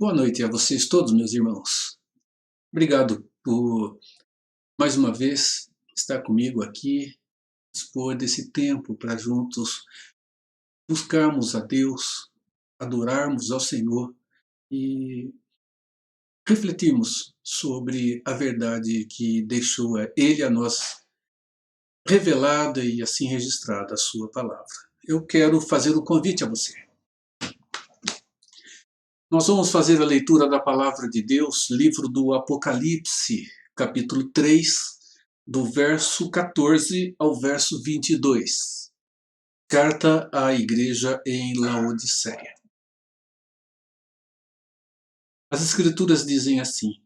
Boa noite a vocês todos, meus irmãos. Obrigado por, mais uma vez, estar comigo aqui, dispor desse tempo para juntos buscarmos a Deus, adorarmos ao Senhor e refletirmos sobre a verdade que deixou Ele a nós revelada e assim registrada a sua palavra. Eu quero fazer um convite a você. Nós vamos fazer a leitura da palavra de Deus, livro do Apocalipse, capítulo 3, do verso 14 ao verso 22. Carta à igreja em Laodiceia. As escrituras dizem assim: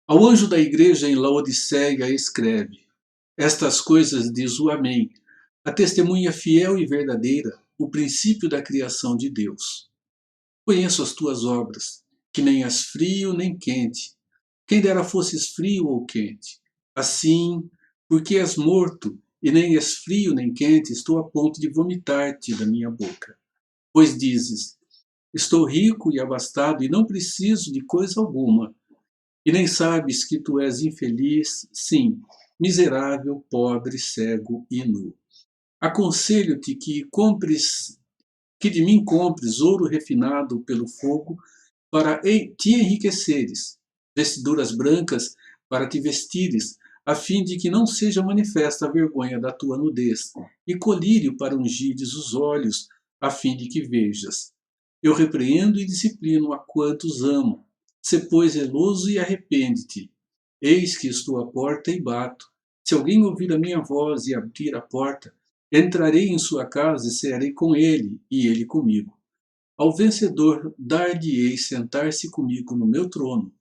Ao anjo da igreja em Laodiceia escreve: Estas coisas diz o Amém, a testemunha fiel e verdadeira, o princípio da criação de Deus. Conheço as tuas obras, que nem és frio nem quente. Quem dera fosses frio ou quente. Assim, porque és morto, e nem és frio nem quente, estou a ponto de vomitar-te da minha boca. Pois dizes: Estou rico e abastado, e não preciso de coisa alguma. E nem sabes que tu és infeliz, sim, miserável, pobre, cego e nu. Aconselho-te que de mim compres ouro refinado pelo fogo, para te enriqueceres, vestiduras brancas para te vestires, a fim de que não seja manifesta a vergonha da tua nudez, e colírio para ungires os olhos, a fim de que vejas. Eu repreendo e disciplino a quantos amo. Sê, pois, zeloso e arrepende-te. Eis que estou à porta e bato. Se alguém ouvir a minha voz e abrir a porta, entrarei em sua casa e cearei com ele, e ele comigo. Ao vencedor dar-lhe-ei sentar-se comigo no meu trono,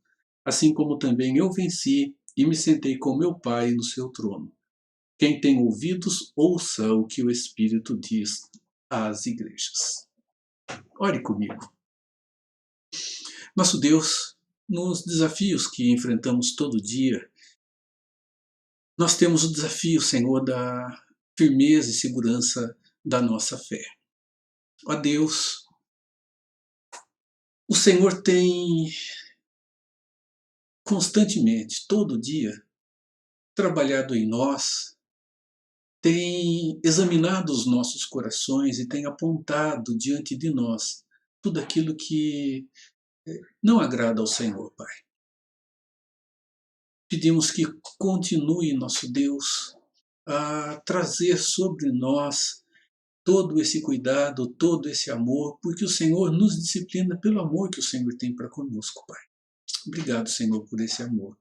assim como também eu venci e me sentei com meu Pai no seu trono. Quem tem ouvidos, ouça o que o Espírito diz às igrejas. Ore comigo. Nosso Deus, nos desafios que enfrentamos todo dia, nós temos o desafio, Senhor, da firmeza e segurança da nossa fé. Ó Deus, o Senhor tem constantemente, todo dia, trabalhado em nós, tem examinado os nossos corações e tem apontado diante de nós tudo aquilo que não agrada ao Senhor, Pai. Pedimos que continue, nosso Deus, a trazer sobre nós todo esse cuidado, todo esse amor, porque o Senhor nos disciplina pelo amor que o Senhor tem para conosco, Pai. Obrigado, Senhor, por esse amor.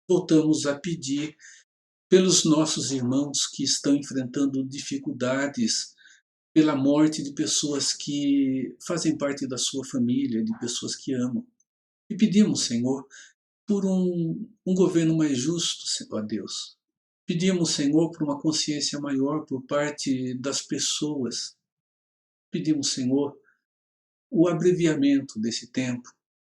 Voltamos a pedir pelos nossos irmãos que estão enfrentando dificuldades, pela morte de pessoas que fazem parte da sua família, de pessoas que amam. E pedimos, Senhor, por um governo mais justo, ó Deus. Pedimos, Senhor, por uma consciência maior por parte das pessoas. Pedimos, Senhor, o abreviamento desse tempo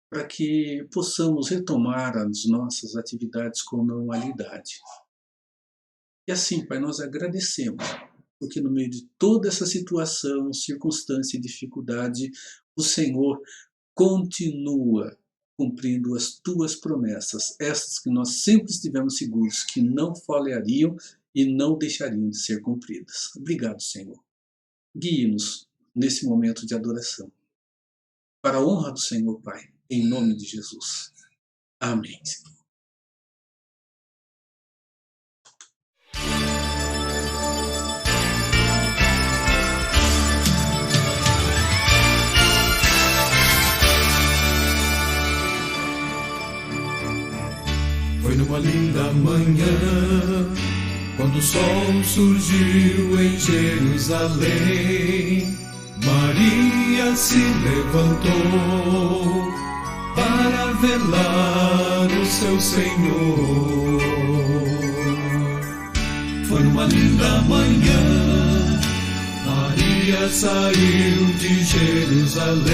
para que possamos retomar as nossas atividades com normalidade. E assim, Pai, nós agradecemos, porque no meio de toda essa situação, circunstância e dificuldade, o Senhor continua cumprindo as tuas promessas, essas que nós sempre estivemos seguros que não falhariam e não deixariam de ser cumpridas. Obrigado, Senhor. Guie-nos nesse momento de adoração. Para a honra do Senhor, Pai, em nome de Jesus. Amém. Foi numa linda manhã, quando o sol surgiu em Jerusalém, Maria se levantou para velar o seu Senhor. Foi numa linda manhã, Maria saiu de Jerusalém,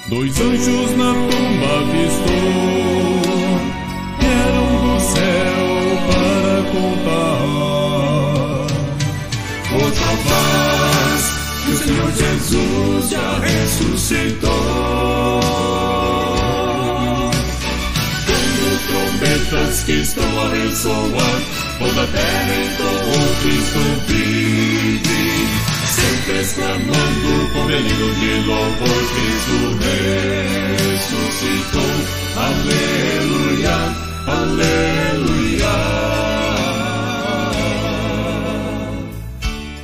2 anjos na tumba avistou, vieram do céu para contar outra paz, que o Senhor Jesus já ressuscitou. que estão a ressoar, toda a terra entoou Cristo vive. Sempre exclamando com delírio de louvor, Cristo ressuscitou. Aleluia, aleluia.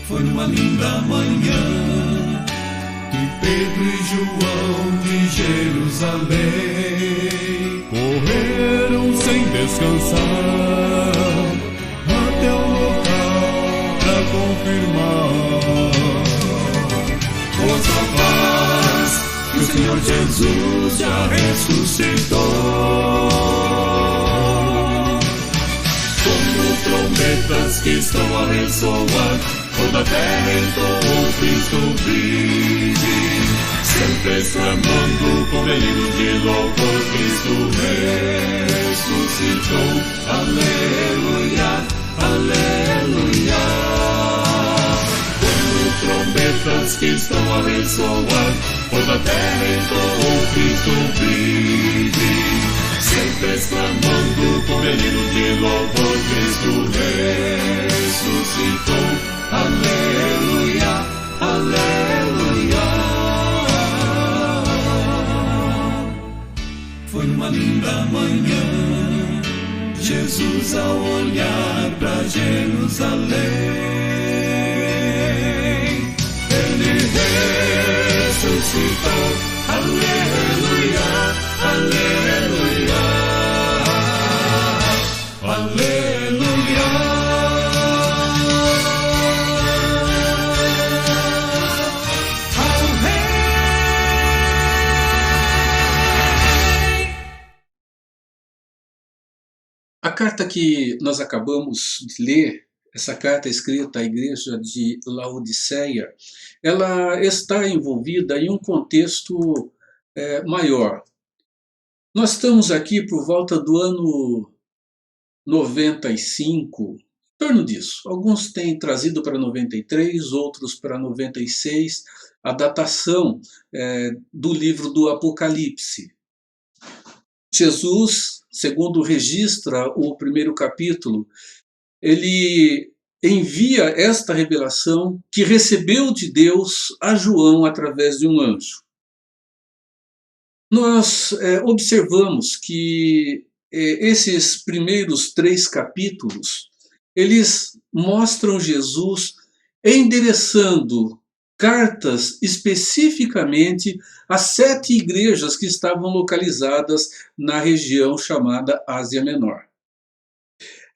Foi numa linda manhã que Pedro e João de Jerusalém correram sem descansar até o local para confirmar outra paz que o Senhor Jesus já ressuscitou. Como trombetas que estão a ressoar, toda a terra entoou Cristo vive. Sempre exclamando com delírio de louvor, Cristo ressuscitou. Aleluia, aleluia. Como trombetas que estão a ressoar, toda a terra entoou Cristo vive. Sempre exclamando com delírio de louvor, Cristo ressuscitou. Aleluia, aleluia. Foi numa linda manhã, Jesus ao olhar para Jerusalém, ele ressuscitou. Aleluia, aleluia, aleluia. A carta que nós acabamos de ler, essa carta escrita à igreja de Laodiceia, ela está envolvida em um contexto maior. Nós estamos aqui por volta do ano 95, em torno disso. Alguns têm trazido para 93, outros para 96, a datação do livro do Apocalipse. Jesus, segundo registra o primeiro capítulo, ele envia esta revelação que recebeu de Deus a João através de um anjo. Nós observamos que esses primeiros 3 capítulos, eles mostram Jesus endereçando cartas especificamente às 7 igrejas que estavam localizadas na região chamada Ásia Menor.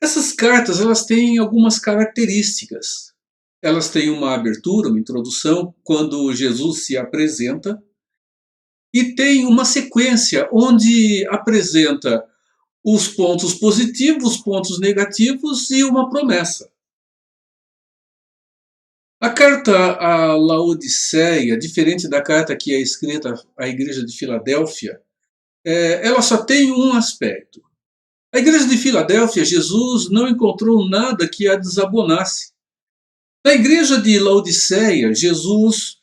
Essas cartas, elas têm algumas características. Elas têm uma abertura, uma introdução, quando Jesus se apresenta, e tem uma sequência onde apresenta os pontos positivos, os pontos negativos e uma promessa. A carta a Laodiceia, diferente da carta que é escrita à igreja de Filadélfia, ela só tem um aspecto. A igreja de Filadélfia, Jesus não encontrou nada que a desabonasse. Na igreja de Laodiceia, Jesus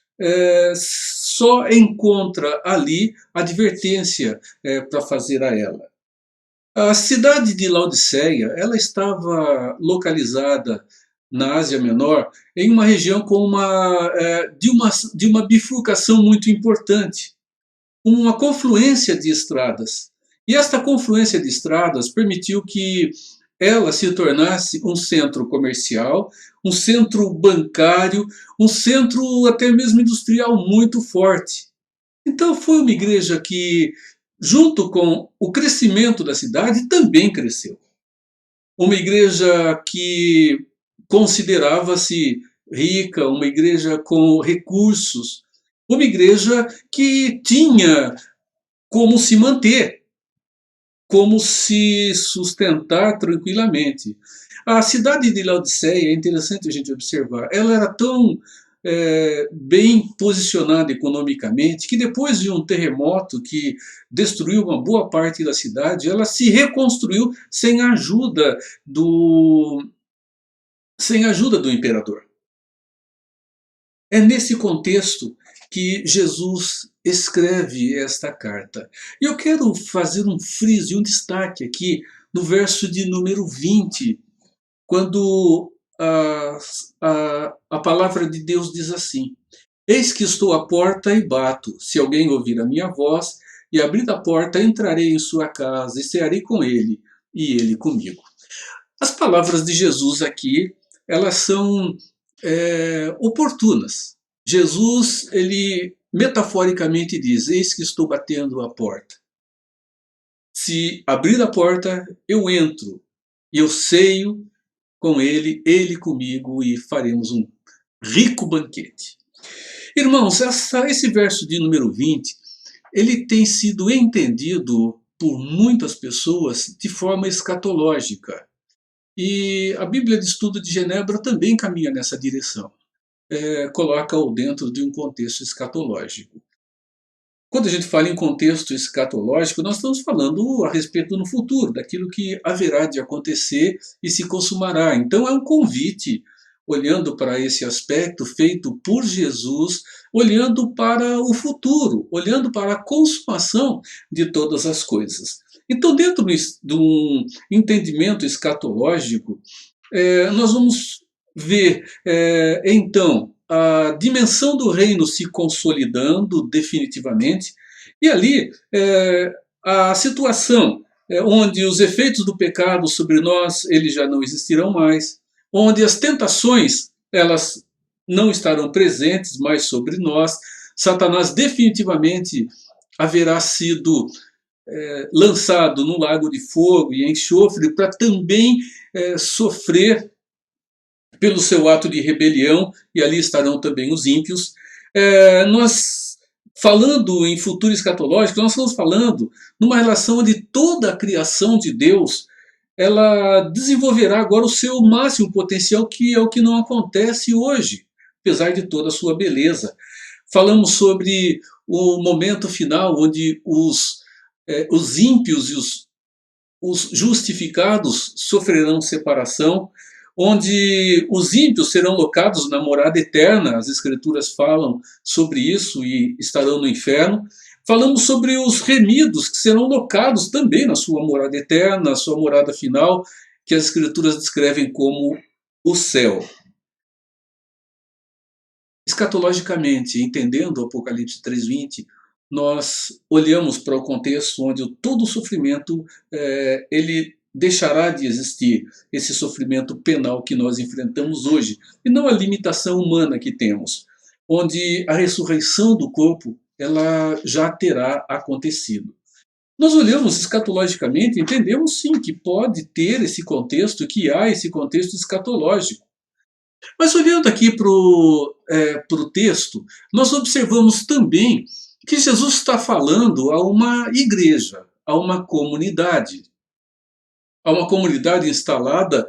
só encontra ali advertência para fazer a ela. A cidade de Laodiceia, ela estava localizada na Ásia Menor, em uma região com de uma bifurcação muito importante, uma confluência de estradas. E esta confluência de estradas permitiu que ela se tornasse um centro comercial, um centro bancário, um centro até mesmo industrial muito forte. Então foi uma igreja que, junto com o crescimento da cidade, também cresceu. Uma igreja que considerava-se rica, uma igreja com recursos, uma igreja que tinha como se manter, como se sustentar tranquilamente. A cidade de Laodiceia, é interessante a gente observar, ela era tão bem posicionada economicamente que depois de um terremoto que destruiu uma boa parte da cidade, ela se reconstruiu sem a ajuda do imperador. É nesse contexto que Jesus escreve esta carta. E eu quero fazer um friso, um destaque aqui no verso de número 20, quando a palavra de Deus diz assim: Eis que estou à porta e bato. Se alguém ouvir a minha voz e abrir a porta, entrarei em sua casa e cearei com ele e ele comigo. As palavras de Jesus aqui, elas são oportunas. Jesus, ele metaforicamente diz: eis que estou batendo a porta. Se abrir a porta, eu entro e eu ceio com ele, ele comigo, e faremos um rico banquete. Irmãos, esse verso de número 20, ele tem sido entendido por muitas pessoas de forma escatológica. E a Bíblia de Estudo de Genebra também caminha nessa direção. Coloca-o dentro de um contexto escatológico. Quando a gente fala em contexto escatológico, nós estamos falando a respeito no futuro, daquilo que haverá de acontecer e se consumará. Então é um convite, olhando para esse aspecto feito por Jesus, olhando para o futuro, olhando para a consumação de todas as coisas. Então, dentro de um entendimento escatológico, nós vamos ver, então, a dimensão do reino se consolidando definitivamente, e ali a situação onde os efeitos do pecado sobre nós, eles já não existirão mais, onde as tentações, elas não estarão presentes mais sobre nós, Satanás definitivamente haverá sido lançado no lago de fogo e enxofre para também sofrer pelo seu ato de rebelião, e ali estarão também os ímpios. Nós, falando em futuro escatológico, nós estamos falando numa relação onde toda a criação de Deus, ela desenvolverá agora o seu máximo potencial, que é o que não acontece hoje, apesar de toda a sua beleza. Falamos sobre o momento final, onde os ímpios e os justificados sofrerão separação, onde os ímpios serão locados na morada eterna, as Escrituras falam sobre isso, e estarão no inferno. Falamos sobre os remidos, que serão locados também na sua morada eterna, na sua morada final, que as Escrituras descrevem como o céu. Escatologicamente, entendendo o Apocalipse 3:20, nós olhamos para o contexto onde todo o sofrimento ele deixará de existir, esse sofrimento penal que nós enfrentamos hoje, e não a limitação humana que temos, onde a ressurreição do corpo ela já terá acontecido. Nós olhamos escatologicamente e entendemos sim que pode ter esse contexto, que há esse contexto escatológico. Mas olhando aqui para o texto, nós observamos também que Jesus está falando a uma igreja, a uma comunidade. A uma comunidade instalada,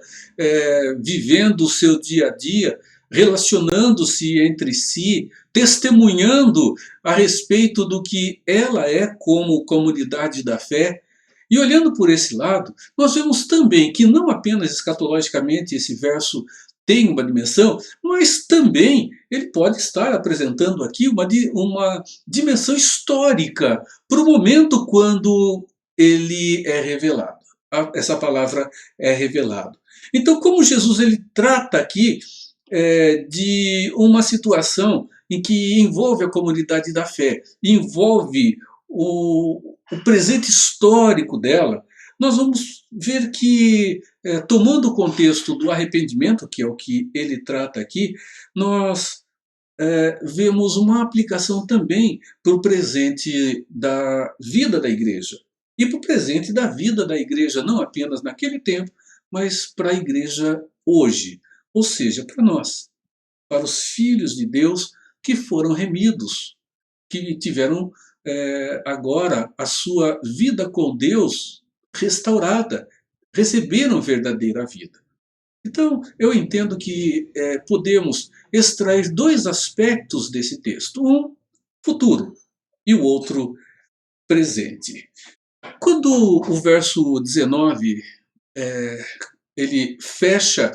vivendo o seu dia a dia, relacionando-se entre si, testemunhando a respeito do que ela é como comunidade da fé. E olhando por esse lado, nós vemos também que não apenas escatologicamente esse verso tem uma dimensão, mas também ele pode estar apresentando aqui uma dimensão histórica para o momento quando ele é revelado. Essa palavra é revelado. Então, como Jesus ele trata aqui de uma situação em que envolve a comunidade da fé, envolve o presente histórico dela, nós vamos ver que, tomando o contexto do arrependimento, que é o que ele trata aqui, nós vemos uma aplicação também para o presente da vida da igreja. E para o presente da vida da igreja, não apenas naquele tempo, mas para a igreja hoje. Ou seja, para nós, para os filhos de Deus que foram remidos, que tiveram agora a sua vida com Deus restaurada, receberam verdadeira vida. Então, eu entendo que podemos extrair dois aspectos desse texto. Um, futuro, e o outro, presente. Quando o verso 19 ele fecha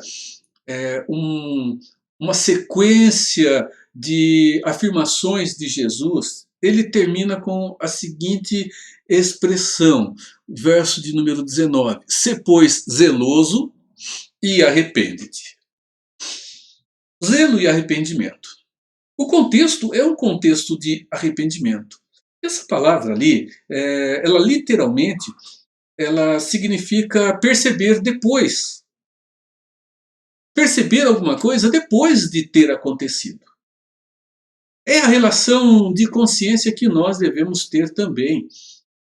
uma sequência de afirmações de Jesus, ele termina com a seguinte expressão, verso de número 19: "Sê, pois, zeloso e arrepende-te." Zelo e arrependimento. O contexto é um contexto de arrependimento. Essa palavra ali, ela literalmente, ela significa perceber depois. Perceber alguma coisa depois de ter acontecido. É a relação de consciência que nós devemos ter também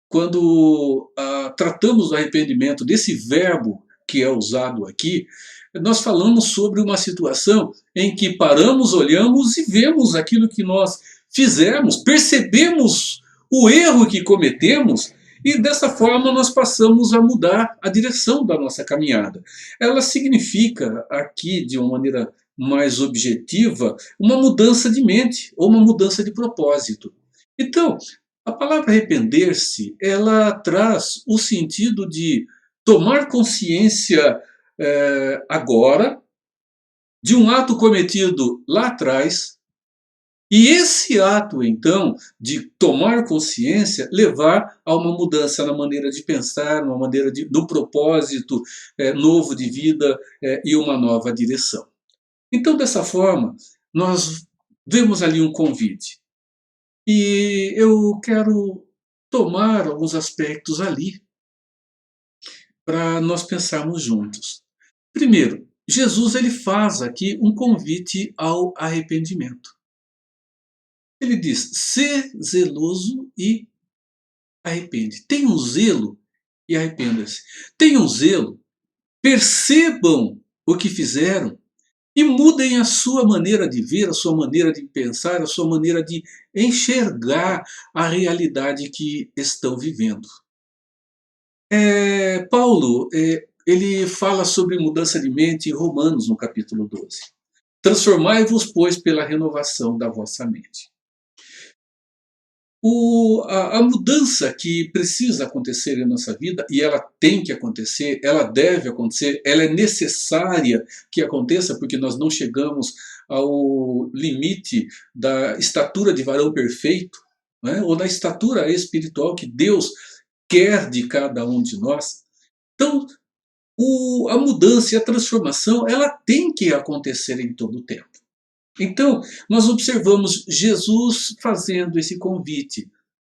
quando tratamos do arrependimento, desse verbo que é usado aqui. Nós falamos sobre uma situação em que paramos, olhamos e vemos aquilo que nós fizemos, percebemos o erro que cometemos e dessa forma nós passamos a mudar a direção da nossa caminhada. Ela significa aqui, de uma maneira mais objetiva, uma mudança de mente ou uma mudança de propósito. Então, a palavra arrepender-se, ela traz o sentido de tomar consciência agora de um ato cometido lá atrás, e esse ato, então, de tomar consciência, levar a uma mudança na maneira de pensar, numa maneira no propósito novo de vida e uma nova direção. Então, dessa forma, nós vemos ali um convite. E eu quero tomar alguns aspectos ali para nós pensarmos juntos. Primeiro, Jesus ele faz aqui um convite ao arrependimento. Ele diz: "Sê zeloso e arrepende." Tenham um zelo e arrependa-se. Tenham um zelo, percebam o que fizeram e mudem a sua maneira de ver, a sua maneira de pensar, a sua maneira de enxergar a realidade que estão vivendo. Paulo, ele fala sobre mudança de mente em Romanos, no capítulo 12. "Transformai-vos, pois, pela renovação da vossa mente." A mudança que precisa acontecer em nossa vida, e ela tem que acontecer, ela deve acontecer, ela é necessária que aconteça, porque nós não chegamos ao limite da estatura de varão perfeito, né? Ou da estatura espiritual que Deus quer de cada um de nós. Então, a mudança e a transformação, ela tem que acontecer em todo o tempo. Então, nós observamos Jesus fazendo esse convite.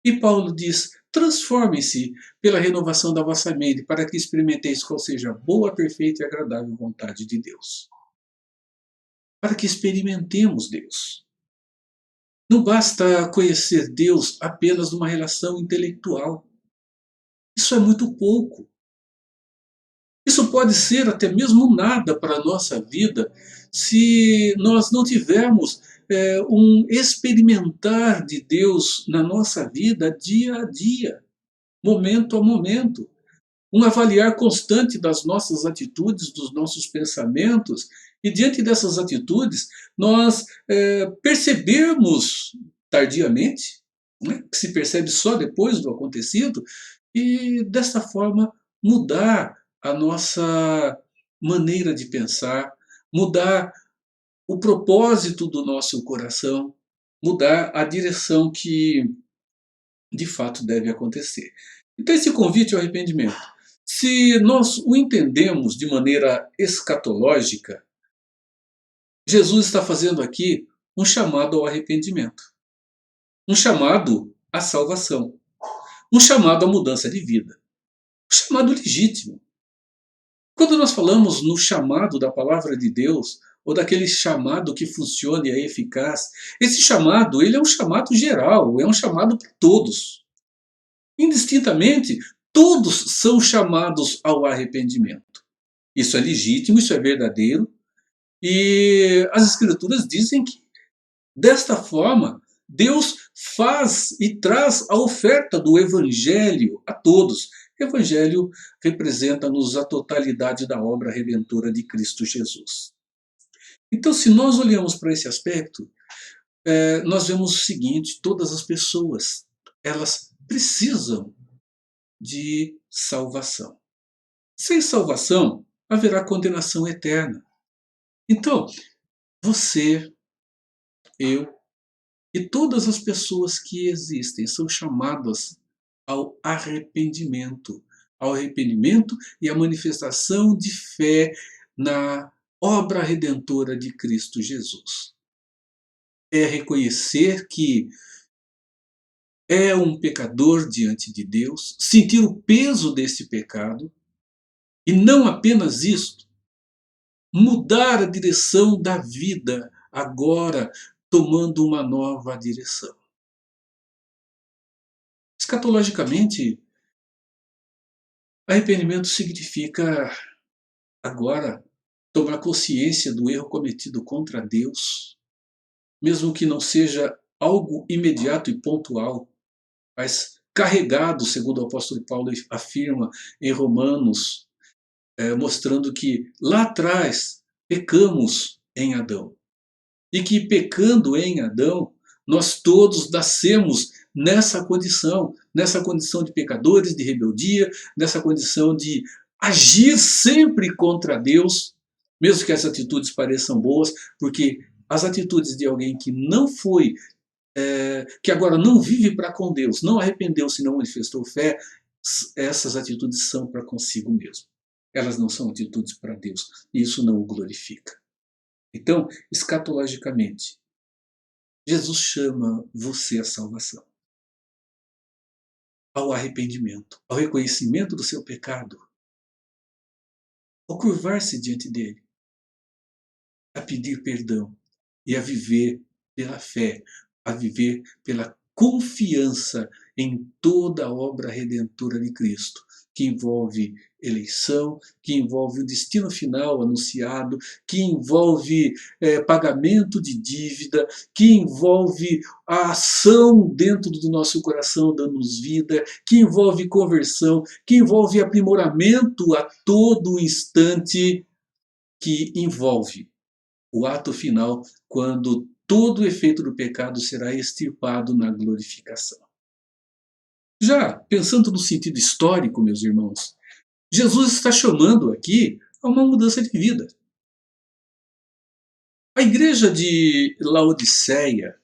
E Paulo diz: "Transformem-se pela renovação da vossa mente, para que experimenteis qual seja a boa, perfeita e agradável vontade de Deus." Para que experimentemos Deus. Não basta conhecer Deus apenas numa relação intelectual. Isso é muito pouco. Isso pode ser até mesmo nada para a nossa vida se nós não tivermos um experimentar de Deus na nossa vida dia a dia, momento a momento. Um avaliar constante das nossas atitudes, dos nossos pensamentos, e diante dessas atitudes nós percebemos tardiamente, né, que se percebe só depois do acontecido, e dessa forma mudar a nossa maneira de pensar, mudar o propósito do nosso coração, mudar a direção que de fato deve acontecer. Então, esse convite ao arrependimento, se nós o entendemos de maneira escatológica, Jesus está fazendo aqui um chamado ao arrependimento, um chamado à salvação, um chamado à mudança de vida, um chamado legítimo. Quando nós falamos no chamado da palavra de Deus, ou daquele chamado que funciona e é eficaz, esse chamado, ele é um chamado geral, é um chamado para todos. Indistintamente, todos são chamados ao arrependimento. Isso é legítimo, isso é verdadeiro, e as Escrituras dizem que, desta forma, Deus faz e traz a oferta do Evangelho a todos. O Evangelho representa-nos a totalidade da obra redentora de Cristo Jesus. Então, se nós olhamos para esse aspecto, nós vemos o seguinte: todas as pessoas, elas precisam de salvação. Sem salvação, haverá condenação eterna. Então, você, eu, E todas as pessoas que existem são chamadas ao arrependimento e à manifestação de fé na obra redentora de Cristo Jesus. É reconhecer que é um pecador diante de Deus, sentir o peso desse pecado, e não apenas isso, mudar a direção da vida agora, tomando uma nova direção. Escatologicamente, arrependimento significa agora tomar consciência do erro cometido contra Deus, mesmo que não seja algo imediato e pontual, mas carregado, segundo o apóstolo Paulo afirma em Romanos, mostrando que lá atrás pecamos em Adão. E que pecando em Adão, nós todos nascemos nessa condição de pecadores, de rebeldia, nessa condição de agir sempre contra Deus, mesmo que as atitudes pareçam boas, porque as atitudes de alguém que não foi, que agora não vive para com Deus, não arrependeu-se, não manifestou fé, essas atitudes são para consigo mesmo. Elas não são atitudes para Deus, e isso não o glorifica. Então, escatologicamente, Jesus chama você à salvação, ao arrependimento, ao reconhecimento do seu pecado, ao curvar-se diante dele, a pedir perdão e a viver pela fé, a viver pela confiança em toda a obra redentora de Cristo, que envolve eleição, que envolve o destino final anunciado, que envolve pagamento de dívida, que envolve a ação dentro do nosso coração dando-nos vida, que envolve conversão, que envolve aprimoramento a todo instante, que envolve o ato final, quando todo o efeito do pecado será extirpado na glorificação. Já pensando no sentido histórico, meus irmãos, Jesus está chamando aqui a uma mudança de vida. A igreja de Laodiceia,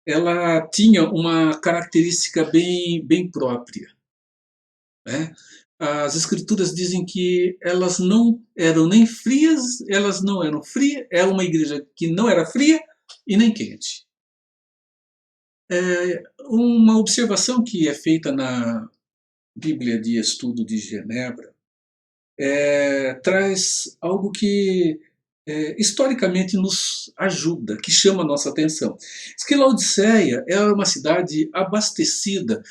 ela tinha uma característica bem própria, né? As escrituras dizem que elas não eram nem frias, elas não eram frias, era uma igreja que não era fria e nem quente. Uma observação que é feita na Bíblia de Estudo de Genebra traz algo que historicamente nos ajuda, que chama a nossa atenção. Diz que Laodiceia era uma cidade abastecida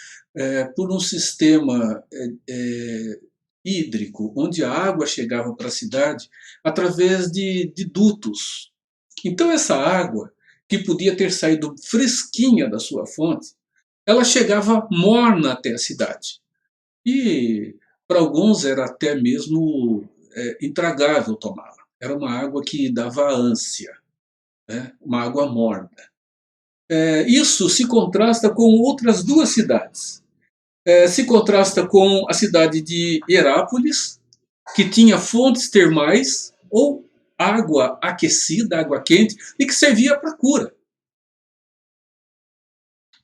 por um sistema hídrico, onde a água chegava para a cidade através de dutos. Então essa água, que podia ter saído fresquinha da sua fonte, ela chegava morna até a cidade. E para alguns era até mesmo intragável tomá-la. Era uma água que dava ânsia, né? Uma água morna. Isso se contrasta com outras duas cidades. Se contrasta com a cidade de Herápolis, que tinha fontes termais ou água aquecida, água quente, e que servia para cura.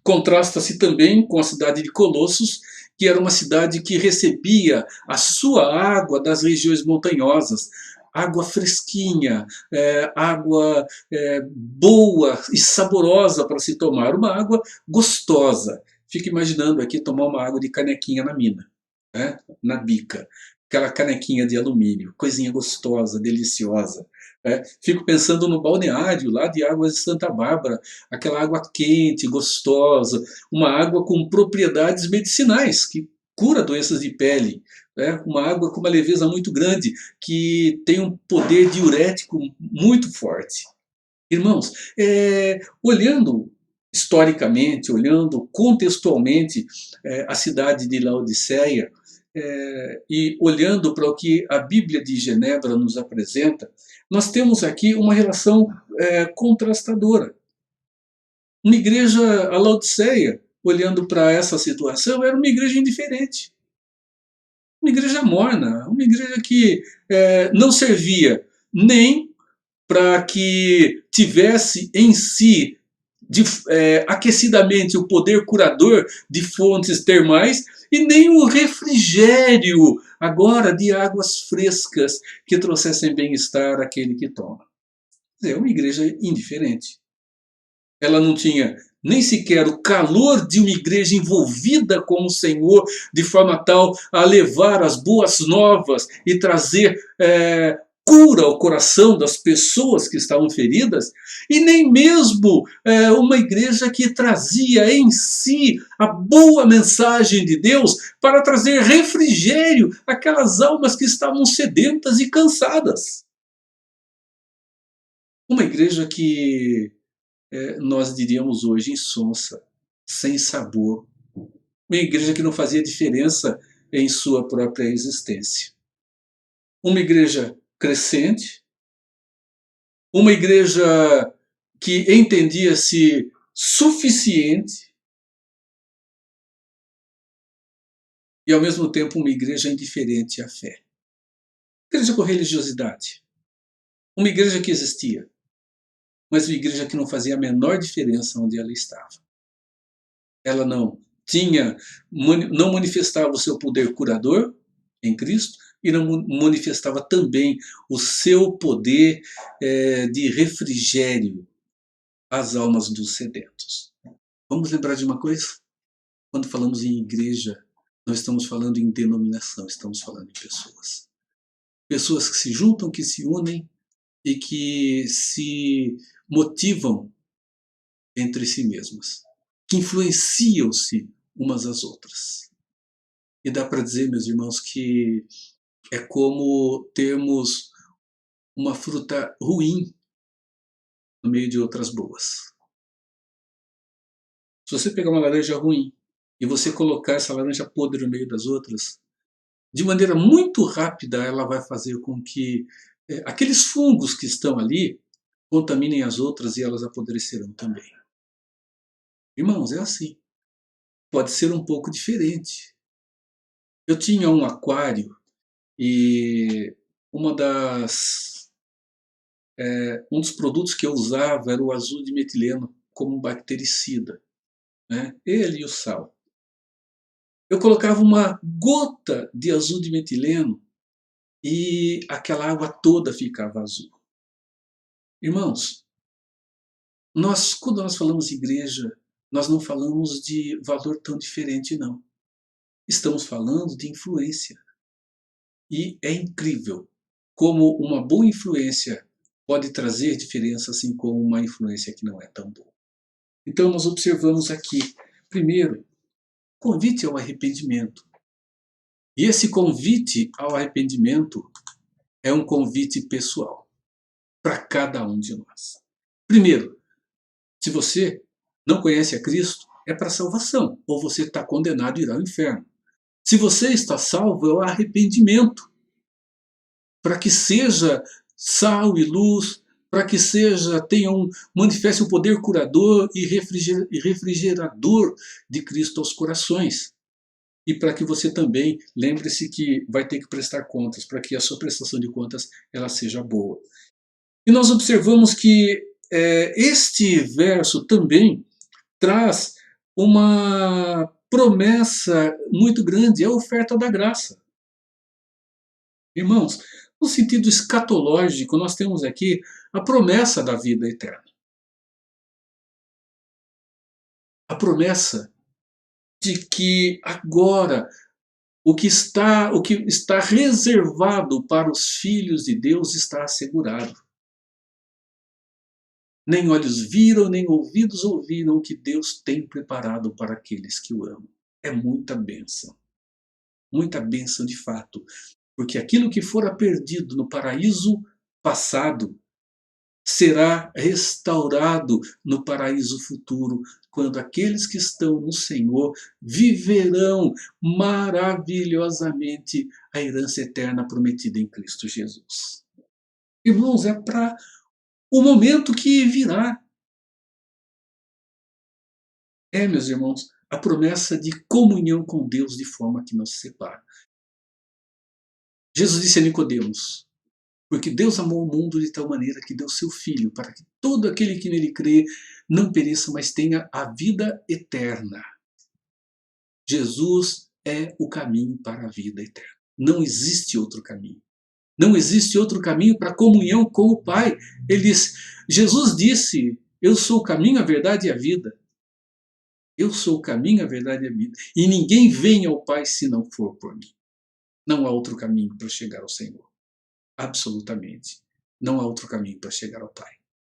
Contrasta-se também com a cidade de Colossos, que era uma cidade que recebia a sua água das regiões montanhosas, água fresquinha, água boa e saborosa para se tomar, uma água gostosa. Fico imaginando aqui tomar uma água de canequinha na mina, né? Na bica, aquela canequinha de alumínio, coisinha gostosa, deliciosa. Fico pensando no balneário lá de Águas de Santa Bárbara, aquela água quente, gostosa, uma água com propriedades medicinais, que cura doenças de pele, uma água com uma leveza muito grande, que tem um poder diurético muito forte. Irmãos, olhando historicamente, olhando contextualmente a cidade de Laodiceia, e olhando para o que a Bíblia de Genebra nos apresenta, nós temos aqui uma relação contrastadora. Uma igreja, a Laodiceia, olhando para essa situação, era uma igreja indiferente. Uma igreja morna, uma igreja que não servia nem para que tivesse em si aquecidamente o poder curador de fontes termais, e nem o refrigério agora de águas frescas que trouxessem bem-estar àquele que toma. É uma igreja indiferente. Ela não tinha nem sequer o calor de uma igreja envolvida com o Senhor, de forma tal a levar as boas novas e trazer cura ao coração das pessoas que estavam feridas, e nem mesmo uma igreja que trazia em si a boa mensagem de Deus para trazer refrigério àquelas almas que estavam sedentas e cansadas. Uma igreja que nós diríamos hoje insonsa, sem sabor. Uma igreja que não fazia diferença em sua própria existência. Uma igreja crescente, uma igreja que entendia-se suficiente e ao mesmo tempo uma igreja indiferente à fé. Igreja com religiosidade. Uma igreja que existia, mas uma igreja que não fazia a menor diferença onde ela estava. Ela não manifestava o seu poder curador em Cristo e não manifestava também o seu poder de refrigério às almas dos sedentos. Vamos lembrar de uma coisa? Quando falamos em igreja, não estamos falando em denominação, estamos falando em pessoas. Pessoas que se juntam, que se unem e que se motivam entre si mesmas, que influenciam-se umas às outras. E dá para dizer, meus irmãos, que é como termos uma fruta ruim no meio de outras boas. Se você pegar uma laranja ruim e você colocar essa laranja podre no meio das outras, de maneira muito rápida ela vai fazer com que aqueles fungos que estão ali contaminem as outras e elas apodrecerão também. Irmãos, é assim. Pode ser um pouco diferente. Eu tinha um aquário e um dos produtos que eu usava era o azul de metileno como bactericida, né? Ele e o sal. Eu colocava uma gota de azul de metileno e aquela água toda ficava azul. Irmãos, quando nós falamos igreja, nós não falamos de valor tão diferente, não. Estamos falando de influência. E é incrível como uma boa influência pode trazer diferença, assim como uma influência que não é tão boa. Então nós observamos aqui, primeiro, convite ao arrependimento. E esse convite ao arrependimento é um convite pessoal para cada um de nós. Primeiro, se você não conhece a Cristo, é para salvação, ou você está condenado a ir ao inferno. Se você está salvo, é o arrependimento, para que seja sal e luz, para que manifeste o poder curador e refrigerador de Cristo aos corações. E para que você também lembre-se que vai ter que prestar contas, para que a sua prestação de contas ela seja boa. E nós observamos que este verso também traz uma promessa muito grande, é a oferta da graça. Irmãos, no sentido escatológico, nós temos aqui a promessa da vida eterna. A promessa de que agora o que está reservado para os filhos de Deus está assegurado. Nem olhos viram, nem ouvidos ouviram o que Deus tem preparado para aqueles que o amam. É muita bênção de fato, porque aquilo que fora perdido no paraíso passado será restaurado no paraíso futuro, quando aqueles que estão no Senhor viverão maravilhosamente a herança eterna prometida em Cristo Jesus. Irmãos, é para o momento que virá. Meus irmãos, a promessa de comunhão com Deus de forma que não se separa. Jesus disse a Nicodemos, porque Deus amou o mundo de tal maneira que deu seu Filho, para que todo aquele que nele crê não pereça, mas tenha a vida eterna. Jesus é o caminho para a vida eterna. Não existe outro caminho. Não existe outro caminho para a comunhão com o Pai. Jesus disse, eu sou o caminho, a verdade e a vida. Eu sou o caminho, a verdade e a vida. E ninguém vem ao Pai se não for por mim. Não há outro caminho para chegar ao Senhor. Absolutamente. Não há outro caminho para chegar ao Pai.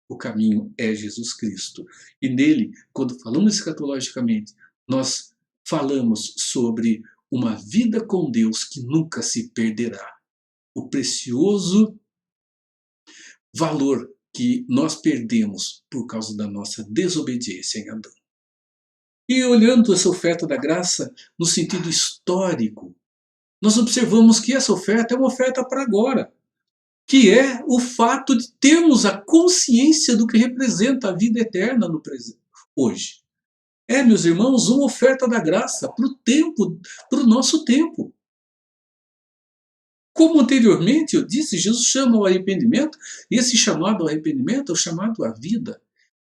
O caminho é Jesus Cristo. E nele, quando falamos escatologicamente, nós falamos sobre uma vida com Deus que nunca se perderá. O precioso valor que nós perdemos por causa da nossa desobediência em Adão. E olhando essa oferta da graça no sentido histórico, nós observamos que essa oferta é uma oferta para agora, que é o fato de termos a consciência do que representa a vida eterna no presente, hoje. É, meus irmãos, uma oferta da graça para o tempo, para o nosso tempo. Como anteriormente eu disse, Jesus chama ao arrependimento, e esse chamado ao arrependimento é o chamado à vida.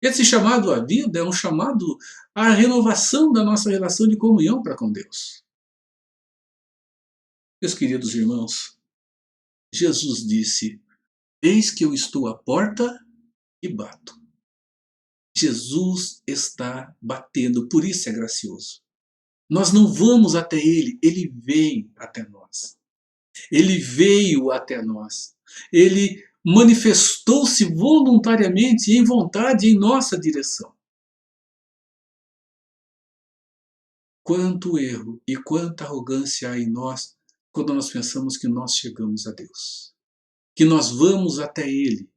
Esse chamado à vida é um chamado à renovação da nossa relação de comunhão para com Deus. Meus queridos irmãos, Jesus disse, eis que eu estou à porta e bato. Jesus está batendo, por isso é gracioso. Nós não vamos até Ele, Ele vem até nós. Ele veio até nós. Ele manifestou-se voluntariamente e em vontade em nossa direção. Quanto erro e quanta arrogância há em nós quando nós pensamos que nós chegamos a Deus. Que nós vamos até Ele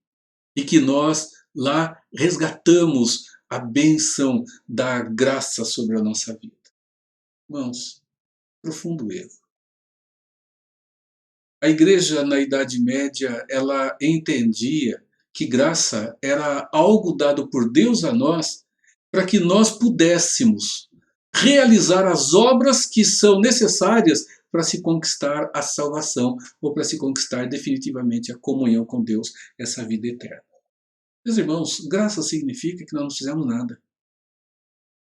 e que nós lá resgatamos a bênção da graça sobre a nossa vida. Irmãos, profundo erro. A igreja na Idade Média, ela entendia que graça era algo dado por Deus a nós para que nós pudéssemos realizar as obras que são necessárias para se conquistar a salvação ou para se conquistar definitivamente a comunhão com Deus, essa vida eterna. Meus irmãos, graça significa que nós não fizemos nada.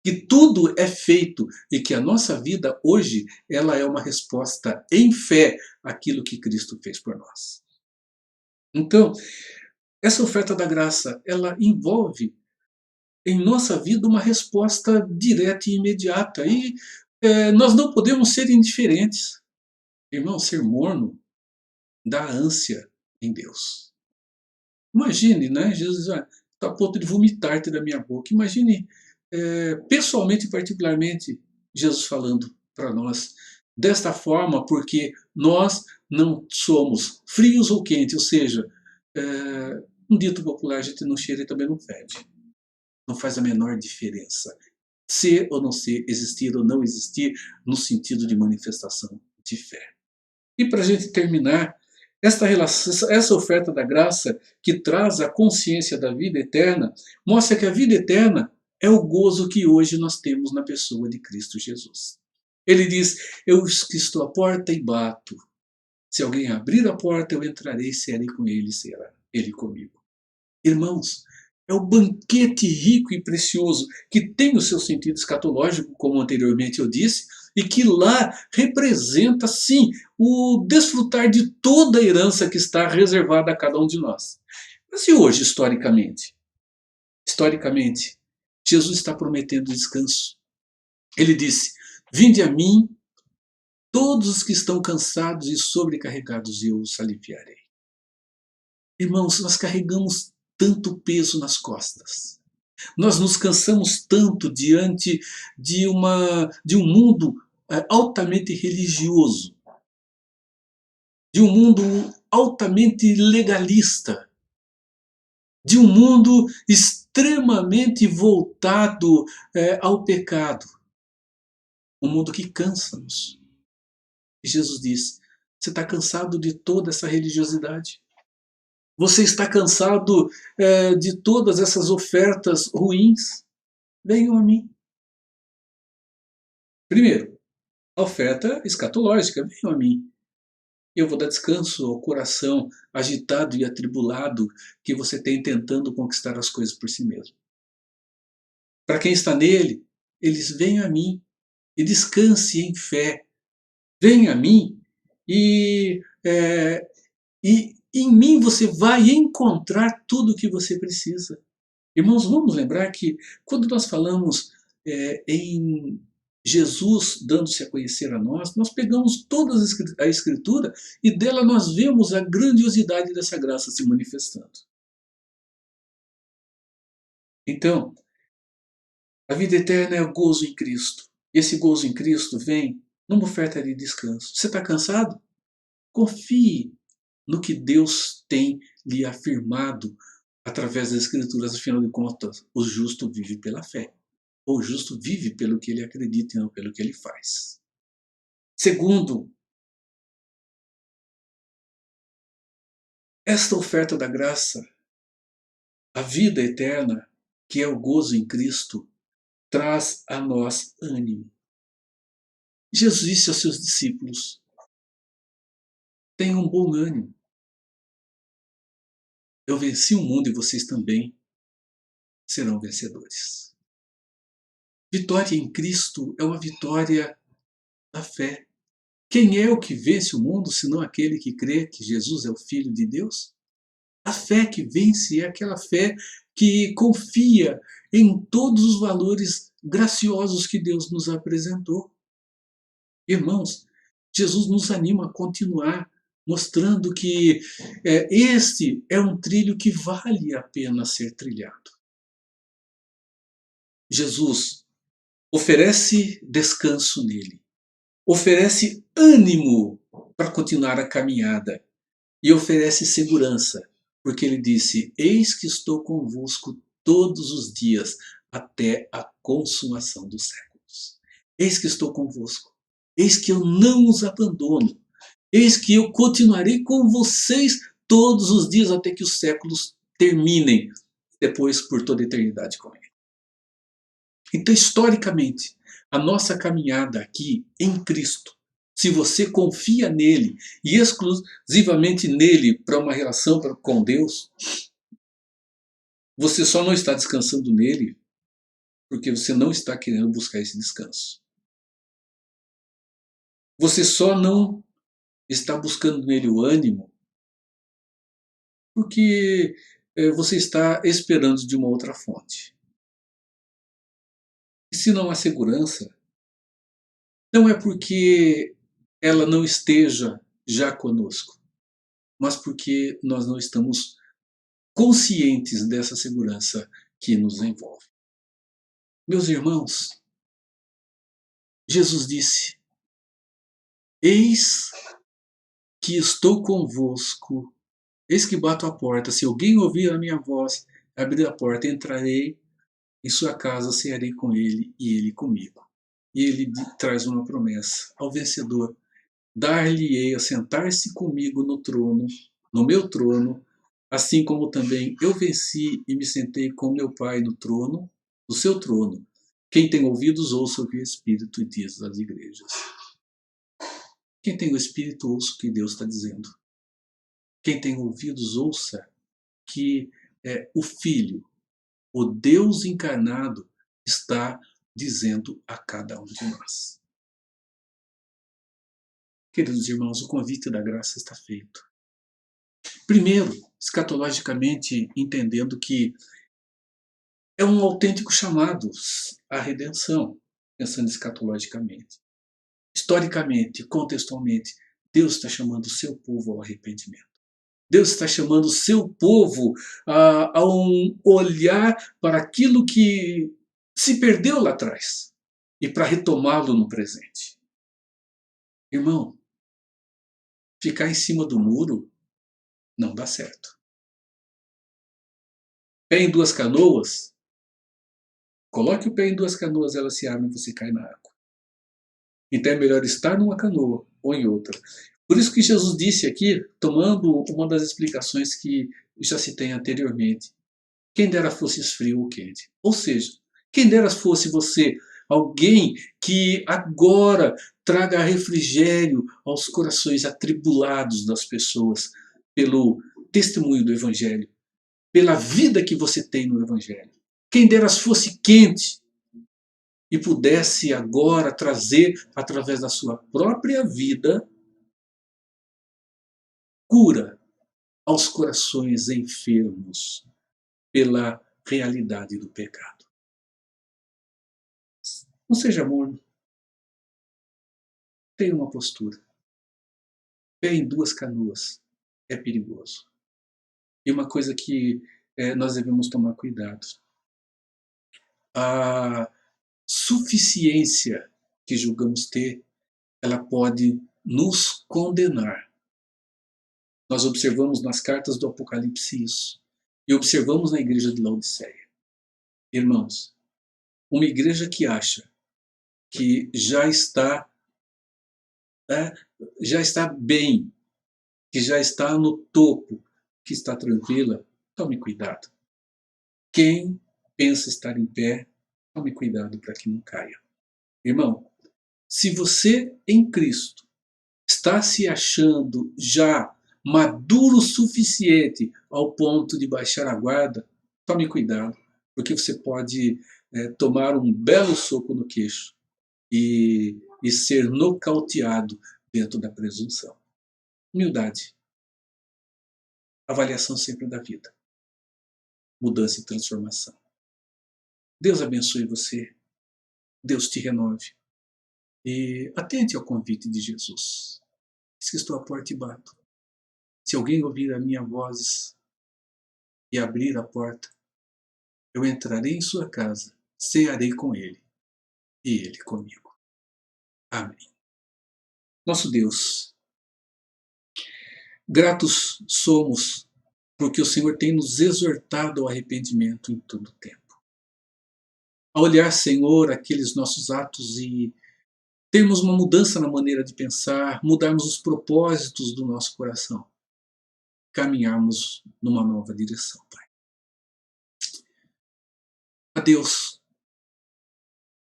Que tudo é feito e que a nossa vida hoje ela é uma resposta em fé àquilo que Cristo fez por nós. Então, essa oferta da graça, ela envolve em nossa vida uma resposta direta e imediata. E nós não podemos ser indiferentes. Irmão, ser morno dá ânsia em Deus. Imagine, né? Jesus está a ponto de vomitar-te da minha boca. Imagine pessoalmente e particularmente Jesus falando para nós desta forma, porque nós não somos frios ou quentes, ou seja, um dito popular, a gente não cheira e também não fede. Não faz a menor diferença. Ser ou não ser, existir ou não existir, no sentido de manifestação de fé. E para a gente terminar, essa oferta da graça que traz a consciência da vida eterna, mostra que a vida eterna é o gozo que hoje nós temos na pessoa de Cristo Jesus. Ele diz, eu que estou à porta e bato. Se alguém abrir a porta, eu entrarei, serei com ele, será ele comigo. Irmãos, é o banquete rico e precioso que tem o seu sentido escatológico, como anteriormente eu disse, e que lá representa, sim, o desfrutar de toda a herança que está reservada a cada um de nós. Mas e hoje, historicamente? Historicamente, Jesus está prometendo descanso. Ele disse, vinde a mim, todos os que estão cansados e sobrecarregados, e eu os aliviarei. Irmãos, nós carregamos tanto peso nas costas. Nós nos cansamos tanto diante de um mundo altamente religioso, de um mundo altamente legalista, de um mundo extremamente voltado ao pecado. Um mundo que cansa-nos. E Jesus diz, você está cansado de toda essa religiosidade? Você está cansado de todas essas ofertas ruins? Venham a mim. Primeiro, a oferta escatológica, venham a mim. Eu vou dar descanso ao coração agitado e atribulado que você tem tentando conquistar as coisas por si mesmo. Para quem está nele, eles venham a mim e descanse em fé. Venha a mim e em mim você vai encontrar tudo o que você precisa. Irmãos, vamos lembrar que quando nós falamos em Jesus dando-se a conhecer a nós pegamos toda a Escritura e dela nós vemos a grandiosidade dessa graça se manifestando. Então, a vida eterna é o gozo em Cristo. Esse gozo em Cristo vem numa oferta de descanso. Você está cansado? Confie no que Deus tem lhe afirmado através das Escrituras. Afinal de contas, o justo vive pela fé. O justo vive pelo que ele acredita e não pelo que ele faz. Segundo, esta oferta da graça, a vida eterna, que é o gozo em Cristo, traz a nós ânimo. Jesus disse aos seus discípulos: tenham um bom ânimo. Eu venci o mundo e vocês também serão vencedores. Vitória em Cristo é uma vitória da fé. Quem é o que vence o mundo, senão aquele que crê que Jesus é o Filho de Deus? A fé que vence é aquela fé que confia em todos os valores graciosos que Deus nos apresentou. Irmãos, Jesus nos anima a continuar, mostrando que este é um trilho que vale a pena ser trilhado. Jesus oferece descanso nele, oferece ânimo para continuar a caminhada e oferece segurança, porque ele disse: eis que estou convosco todos os dias até a consumação dos séculos. Eis que estou convosco, eis que eu não os abandono, eis que eu continuarei com vocês todos os dias até que os séculos terminem, depois por toda a eternidade com ele. Então, historicamente, a nossa caminhada aqui em Cristo, se você confia nele e exclusivamente nele para uma relação com Deus, você só não está descansando nele porque você não está querendo buscar esse descanso. Você só não está buscando nele o ânimo porque você está esperando de uma outra fonte. E se não há segurança, não é porque ela não esteja já conosco, mas porque nós não estamos conscientes dessa segurança que nos envolve. Meus irmãos, Jesus disse: eis que estou convosco, eis que bato a porta, se alguém ouvir a minha voz, abrir a porta, entrarei em sua casa, cearei com ele e ele comigo. E ele traz uma promessa ao vencedor: dar-lhe-ei a sentar-se comigo no trono, no meu trono, assim como também eu venci e me sentei com meu Pai no trono, no seu trono. Quem tem ouvidos, ouça o que o Espírito diz às igrejas. Quem tem o Espírito, ouça o que Deus está dizendo. Quem tem ouvidos, ouça que o Filho, o Deus encarnado, está dizendo a cada um de nós. Queridos irmãos, o convite da graça está feito. Primeiro, escatologicamente, entendendo que é um autêntico chamado à redenção, pensando escatologicamente. Historicamente, contextualmente, Deus está chamando o seu povo ao arrependimento. Deus está chamando o seu povo a um olhar para aquilo que se perdeu lá atrás e para retomá-lo no presente. Irmão, ficar em cima do muro não dá certo. Pé em duas canoas, coloque o pé em duas canoas, elas se abrem e você cai na água. Então é melhor estar numa canoa ou em outra. Por isso que Jesus disse aqui, tomando uma das explicações que já citei anteriormente: quem dera fosse frio ou quente. Ou seja, quem dera fosse você alguém que agora traga refrigério aos corações atribulados das pessoas pelo testemunho do Evangelho, pela vida que você tem no Evangelho. Quem dera fosse quente, e pudesse agora trazer, através da sua própria vida, cura aos corações enfermos pela realidade do pecado. Não seja morno. Tenha uma postura. Pé em duas canoas é perigoso. E uma coisa que nós devemos tomar cuidado. A suficiência que julgamos ter, ela pode nos condenar. Nós observamos nas cartas do Apocalipse isso. E observamos na igreja de Laodiceia. Irmãos, uma igreja que acha que já está bem, que já está no topo, que está tranquila, tome cuidado. Quem pensa estar em pé, tome cuidado para que não caia. Irmão, se você em Cristo está se achando já maduro o suficiente ao ponto de baixar a guarda, tome cuidado, porque você pode tomar um belo soco no queixo e ser nocauteado dentro da presunção. Humildade. Avaliação sempre da vida. Mudança e transformação. Deus abençoe você. Deus te renove. E atente ao convite de Jesus. Diz que estou à porta e bato. Se alguém ouvir a minha voz e abrir a porta, eu entrarei em sua casa, cearei com ele e ele comigo. Amém. Nosso Deus, gratos somos porque o Senhor tem nos exortado ao arrependimento em todo o tempo. A olhar, Senhor, aqueles nossos atos e termos uma mudança na maneira de pensar, mudarmos os propósitos do nosso coração, caminharmos numa nova direção, Pai. A Deus,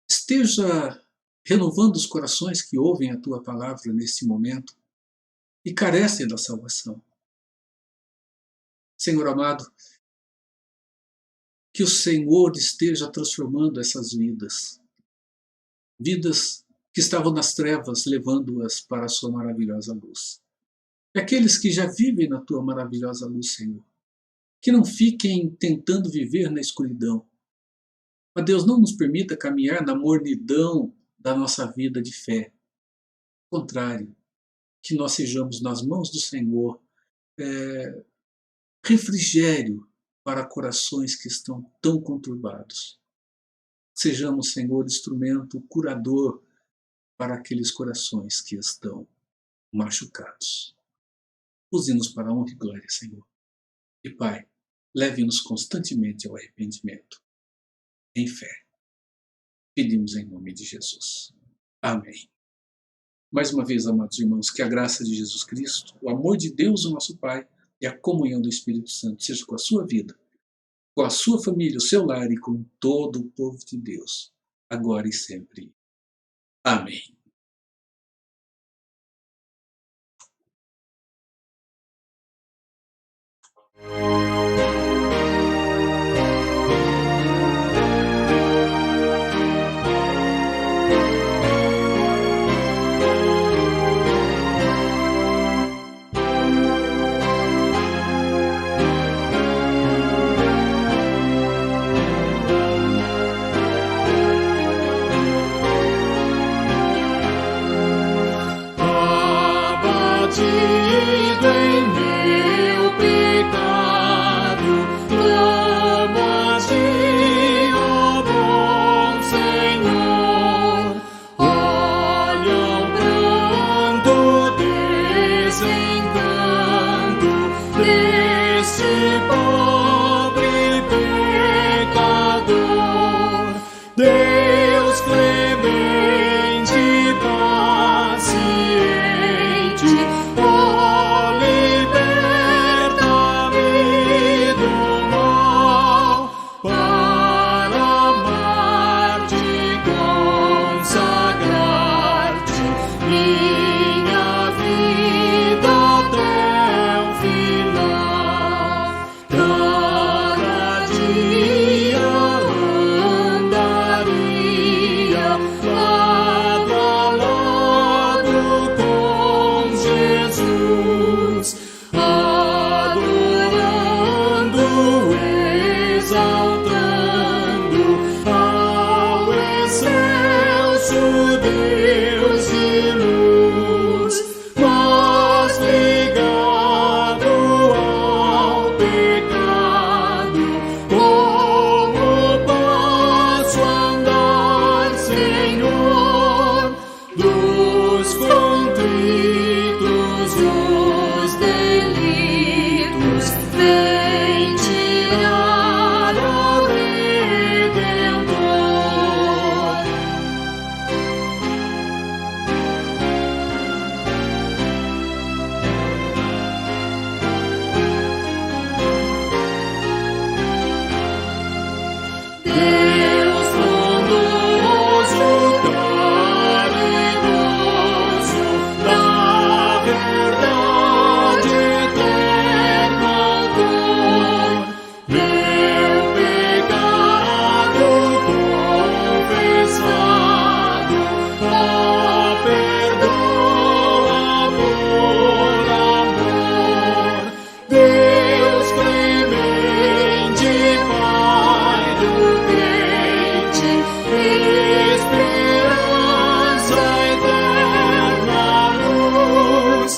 esteja renovando os corações que ouvem a Tua palavra nesse momento e carecem da salvação. Senhor amado, que o Senhor esteja transformando essas vidas. Vidas que estavam nas trevas, levando-as para a sua maravilhosa luz. E aqueles que já vivem na tua maravilhosa luz, Senhor, que não fiquem tentando viver na escuridão. Ó Deus, não nos permita caminhar na mornidão da nossa vida de fé. Ao contrário, que nós sejamos nas mãos do Senhor refrigério para corações que estão tão conturbados. Sejamos, Senhor, instrumento curador para aqueles corações que estão machucados. Use-nos para a honra e glória, Senhor. E, Pai, leve-nos constantemente ao arrependimento, em fé. Pedimos em nome de Jesus. Amém. Mais uma vez, amados irmãos, que a graça de Jesus Cristo, o amor de Deus, o nosso Pai, e a comunhão do Espírito Santo seja com a sua vida, com a sua família, o seu lar e com todo o povo de Deus, agora e sempre. Amém. Abatido em meu pecado, nosso Deus de luz, mas ligado ao pecado, como posso andar, Senhor, dos contritos, dos delitos, vem tirar ao Redentor. Deus bondoso, caridoso, da verdade eterno autor, meu pecado confessado, perdoa por amor. Deus clemente, Pai do crente, esperança eterna luz,